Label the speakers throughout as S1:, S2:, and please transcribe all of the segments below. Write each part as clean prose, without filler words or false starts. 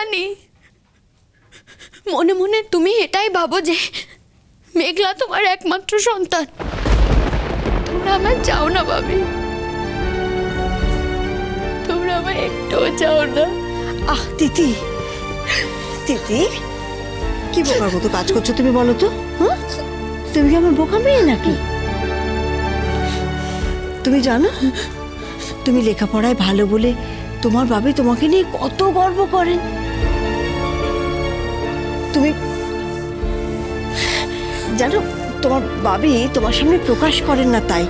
S1: জানি মনে মনে তুমি এটাই ভাবো যে মেঘলা তোমার একমাত্র সন্তান। তোমরা আমার চাও না ভাবি, তোমরা আমার একটুও চাও না।
S2: তিথি, তিথি কি বোকার মতো কাজ করছো তুমি বলো তো? হ্যাঁ, তুমি কি আমার বোকা মেয়ে নাকি? তুমি জানো তুমি লেখাপড়ায় ভালো বলে তোমার বাবা তোমাকে নিয়ে কত গর্ব করেন। তুমি জানো তোমার বাবা তোমার সামনে প্রকাশ করেন না, তাই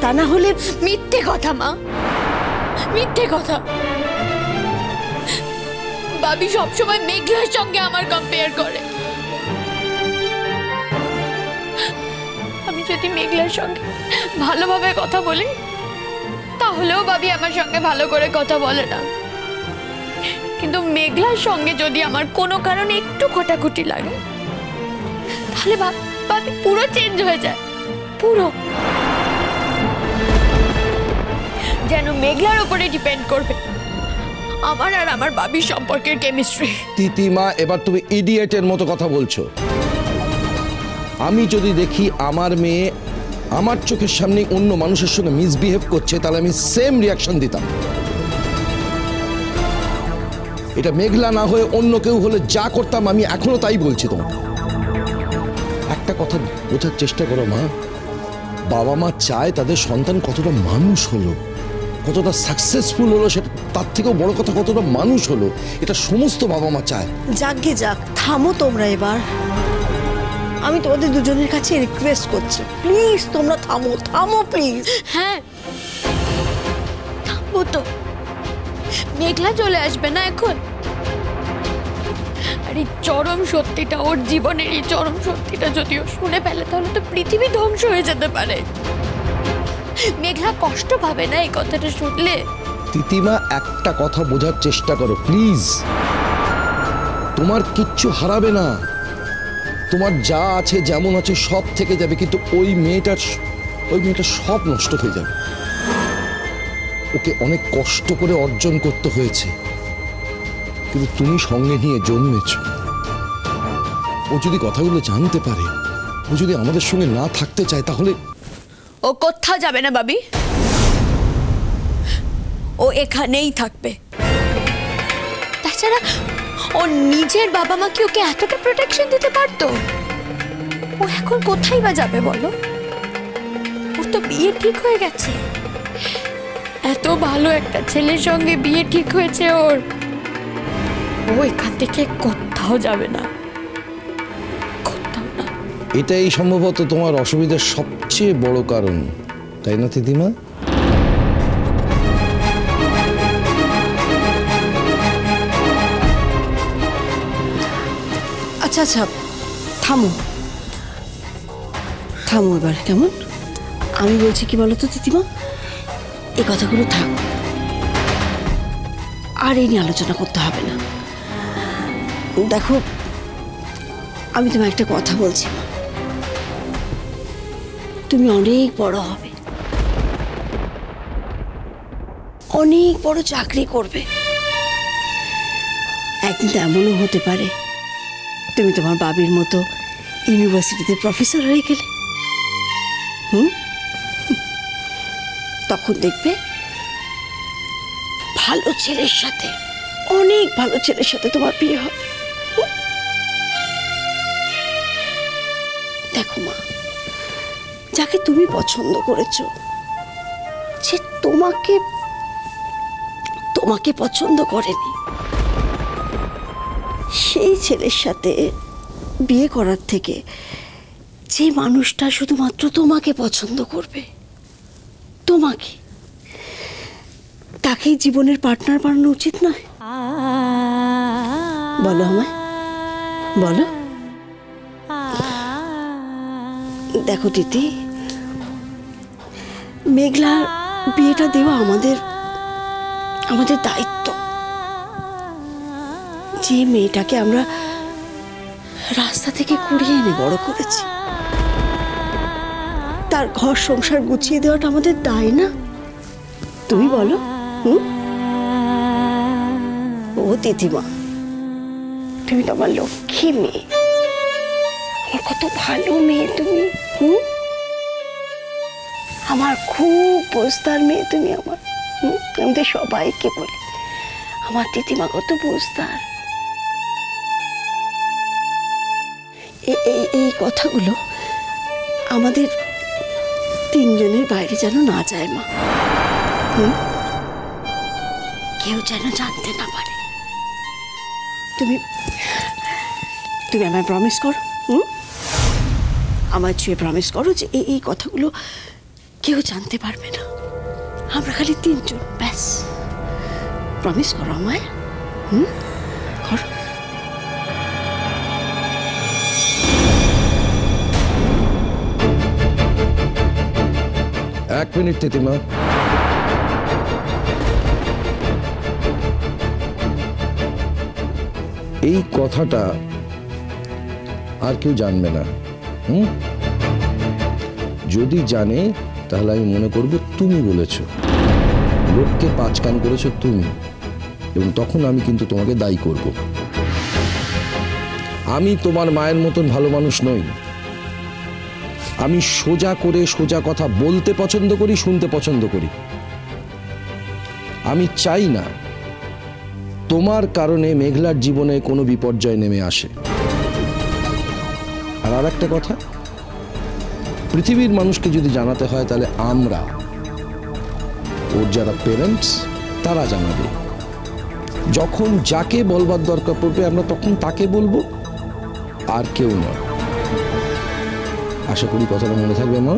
S2: তা না হলে।
S1: মিথ্যে কথা মা, মিথ্যে কথা। বাবি সবসময় মেঘলার সঙ্গে আমার কম্পেয়ার করে। আমি যদি মেঘলার সঙ্গে ভালোভাবে কথা বলি তাহলেও বাবি আমার সঙ্গে ভালো করে কথা বলে না, কিন্তু মেঘলার সঙ্গে যদি আমার কোনো কারণে একটু খোটাখুটি লাগে তাহলে বাবি পুরো চেঞ্জ হয়ে যায়, পুরো যেন মেঘলার উপরে ডিপেন্ড করবে আমার আর আমার বাবির সম্পর্কের কেমিস্ট্রি।
S3: তিতিমা, এবার তুমি ইডিয়েটের মতো কথা বলছো। আমি যদি দেখি আমার মেয়ে আমার চোখের সামনে অন্য মানুষের সঙ্গে মিসবিহেভ করছে তাহলে আমি সেম রিয়াকশন দিতাম। এটা মেঘলা না হয়ে অন্য কেউ হলে যা করতাম আমি এখনো তাই বলছি তোমাকে। একটা কথা বোঝার চেষ্টা করো মা, বাবা মা চায় তাদের সন্তান কতটা মানুষ হলো, কতটা সাকসেসফুল হলো, সেটা তার থেকেও বড় কথা কতটা মানুষ হলো, এটা সমস্ত বাবা মা চায়।
S2: যাকগে যাক, থামো তোমরা এবার। আমি তোমাদের দুজনের কাছে রিকোয়েস্ট করছি, প্লিজ তোমরা থামো, থামো প্লিজ।
S1: হ্যাঁ থামবো তো, মেঘলা চলে আসবে না এখন। আর এই চরম সত্যিটা, ওর জীবনের এই চরম সত্যিটা যদিও শুনে ফেলে তাহলে তো পৃথিবী ধ্বংস হয়ে যেতে পারে। মেঘলা কষ্ট পাবে না এই কথাটা শুনলে?
S3: তিতিমা, একটা কথা বোঝার চেষ্টা করো প্লিজ। তোমার কিচ্ছু হারাবে না, তোমার যা আছে যেমন আছে সব থেকে যাবে, কিন্তু ওই মেয়েটার সব নষ্ট হয়ে যাবে। ওকে অনেক কষ্ট করে অর্জন করতে হয়েছে, কিন্তু তুমি সঙ্গে নিয়ে জন্মেছ। ও যদি কথাগুলো জানতে পারে, ও যদি আমাদের সঙ্গে না থাকতে চায় তাহলে
S1: ও কোথাও যাবে না বাবি, ও এখানেই থাকবে। তাছাড়া ও নিজের বাবা মা কি ওকে এতটা প্রোটেকশন দিতে পারতো? ও এখন কোথায় বা যাবে বলো? ওর তো বিয়ে ঠিক হয়ে গেছে, এত ভালো একটা ছেলের সঙ্গে বিয়ে ঠিক হয়েছে ওর। ও এখান থেকে কোথাও যাবে না, কোথাও না।
S3: এটাই সম্ভবত তোমার অসুবিধার সবচেয়ে বড় কারণ, তাই না তিতিমা?
S2: আচ্ছা আচ্ছা, থামো থামো এবার, কেমন? আমি বলছি কি বলো তো তিতিমা, এই কথাগুলো থাক, আর এই নিয়ে আলোচনা করতে হবে না। দেখো, আমি তোমায় একটা কথা বলছি, তুমি অনেক বড় হবে, অনেক বড় চাকরি করবে। একদিন এমনও হতে পারে তুমি তোমার বাবির মতো ইউনিভার্সিটিতে প্রফেসর হয়ে গেলে। তখন দেখবে ভালো ছেলের সাথে, অনেক ভালো ছেলের সাথে তোমার বিয়ে হবে। দেখো মা, যাকে তুমি পছন্দ করেছো, যে তোমাকে তোমাকে পছন্দ করেনি, সেই ছেলের সাথে বিয়ে করার থেকে যে মানুষটা শুধুমাত্র তোমাকে পছন্দ করবে, তোমাকে, তাকেই জীবনের পার্টনার বানানো উচিত নয়? বলো আমায়, বলো। দেখো দিদি, মেঘলার বিয়েটা দেওয়া আমাদের দায়িত্ব। যে মেয়েটাকে আমরা রাস্তা থেকে কুড়িয়ে এনে বড় করেছি, তার ঘর সংসার গুছিয়ে দেওয়াটা আমাদের দায় না? তুমি বলো। ও দিদিমা, তুমি তো আমার লক্ষ্মী মেয়ে, আমার কত ভালো মেয়ে তুমি। আমার খুব বোঝদার মেয়ে তুমি আমার। আমি তো সবাইকে বলি আমার দিদিমা কত বোঝদার। এই কথাগুলো আমাদের তিনজনের বাইরে যেন না যায় মা। কেউ যেন জানতে না পারে। তুমি তুমি আমায় প্রমিস করো, আমার ছুঁয়ে প্রমিস করো যে এই কথাগুলো কেউ জানতে পারবে না, আমরা খালি তিনজন ব্যাস। প্রমিস করো আমায়, করো।
S3: এক মিনিট তিতিমা, এই কথাটা আর কেউ জানবে না। যদি জানে তাহলে আমি মনে করব তুমি বলেছ, লোককে পাঁচ কান করেছ তুমি, এবং তখন আমি কিন্তু তোমাকে দায়ী করব। আমি তোমার মায়ের মতন ভালো মানুষ নই। আমি সোজা করে সোজা কথা বলতে পছন্দ করি, শুনতে পছন্দ করি। আমি চাই না তোমার কারণে মেঘলার জীবনে কোনো বিপর্যয় নেমে আসে। আর একটা কথা, পৃথিবীর মানুষকে যদি জানাতে হয় তাহলে আমরা, ওর যারা পেরেন্টস, তারা জানাবে। যখন যাকে বলবার দরকার পড়বে আমরা তখন তাকে বলবো, আর কেউ নয়। আশা করি কথাটা মনে থাকবে মা।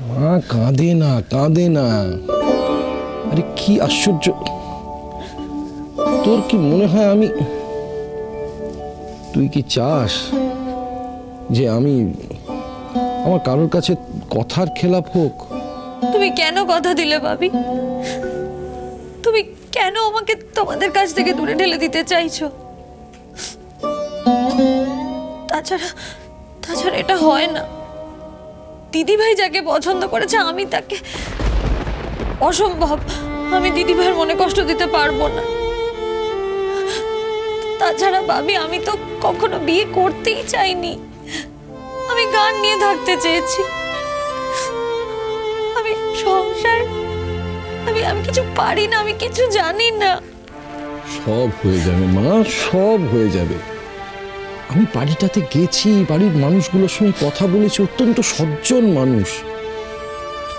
S3: মা কাঁদে না, কাঁদে না। আরে কি আশ্চর্য, তোর কি মনে হয় আমি, তুই কি চাস যে আমি আমার কারোর কাছে কথার খেলাপ হোক?
S1: তুমি কেন কথা দিলে ভাবি? তুমি কেন আমাকে তোমাদের কাছ থেকে দূরে ঠেলে দিতে চাইছো? তাছাড়া এটা হয় না। দিদিভাই যাকে পছন্দ করেছে আমি তাকে, অসম্ভব। আমি দিদিভাইয়ের মনে কষ্ট দিতে পারবো না। তাছাড়া ভাবি, আমি তো কখনো বিয়ে করতেই চাইনি। আমি গান নিয়ে থাকতে চেয়েছি। আমি সংসার, আমি কিছু পারি না, আমি কিছু জানি না।
S3: সব হয়ে যাবে মা, সব হয়ে যাবে। আমি বাড়িটাতে গেছি, বাড়ির মানুষগুলোর সঙ্গে কথা বলেছি, অত্যন্ত সজ্জন মানুষ।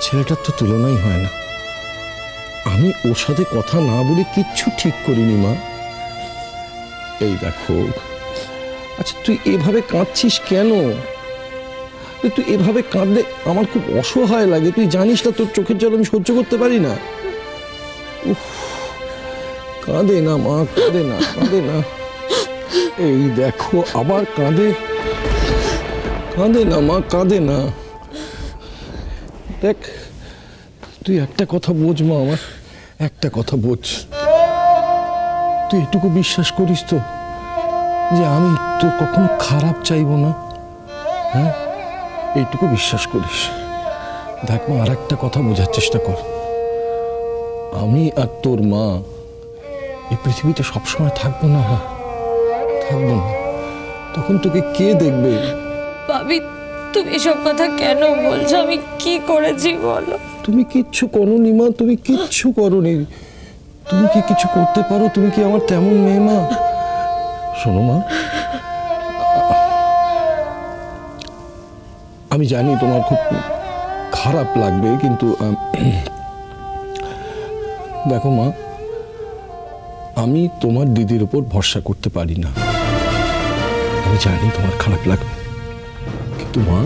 S3: ছেলেটার তো তুলনাই হয় না। আমি ওর সাথে কথা না বলে কিচ্ছু ঠিক করিনি মা। এই দেখো, আচ্ছা তুই এভাবে কাঁদছিস কেন? তুই এভাবে কাঁদলে আমার খুব অসহায় লাগে। তুই জানিস না তোর চোখের জল আমি সহ্য করতে পারি না। কাঁদে না মা, কাঁদে না, কাঁদে না। এই দেখো আবার কাঁদে। কাঁদে না মা, কাঁদে না। দেখ, তুই একটা কথা বোঝ মা, আমার একটা কথা বোঝ। তুই এটুকু বিশ্বাস করিস তো যে আমি তোর কখনো খারাপ চাইবো না? হ্যাঁ, এইটুকু বিশ্বাস করিস। দেখ মা, আর একটা কথা বোঝার চেষ্টা কর। আমি আর তোর মা এই পৃথিবীতে সবসময় থাকবো না, থাকবো না। তখন তোকে কে দেখবে?
S1: ভাবি, তুমি এসব কথা কেন বলছো? আমি কি করেছি বলো?
S3: তুমি কিচ্ছু করোনি মা, তুমি কিচ্ছু করোনি। তুমি কি কিছু করতে পারো? তুমি কি আমার তেমন মেয়ে মা? শোনো মা, আমি জানি তোমার খুব খারাপ লাগবে, কিন্তু দেখো মা, আমি তোমার দিদির উপর ভরসা করতে পারি না। আমি জানি তোমার খারাপ লাগবে, কিন্তু মা,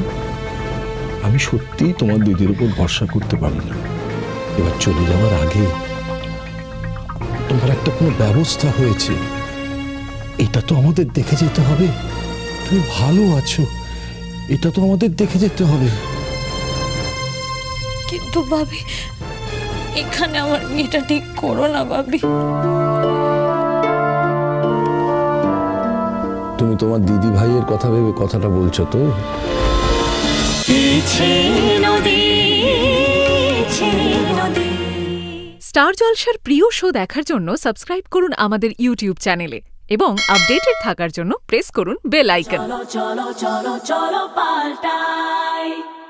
S3: আমি সত্যি তোমার দিদির উপর ভরসা করতে পারি না। এবার চলে যাওয়ার আগে তোমার একটা কোনো ব্যবস্থা হয়েছে, এটা তো আমাদের দেখে যেতে হবে। তুমি ভালো আছো, এটা তো আমাদের দেখে যেতে হবে।
S1: কিন্তু ভাবি, এখানে আমার বিয়েটা ঠিক করো না ভাবি।
S3: তুমি তোমার দিদি ভাইয়ের কথা ভেবে কথাটা বলছো তো?
S4: স্টার জলসার প্রিয় শো দেখার জন্য সাবস্ক্রাইব করুন আমাদের ইউটিউব চ্যানেলে এবং আপডেটেড থাকার জন্য প্রেস করুন বেল আইকন।
S5: চলো চলো চলো চলো পাল্টাই।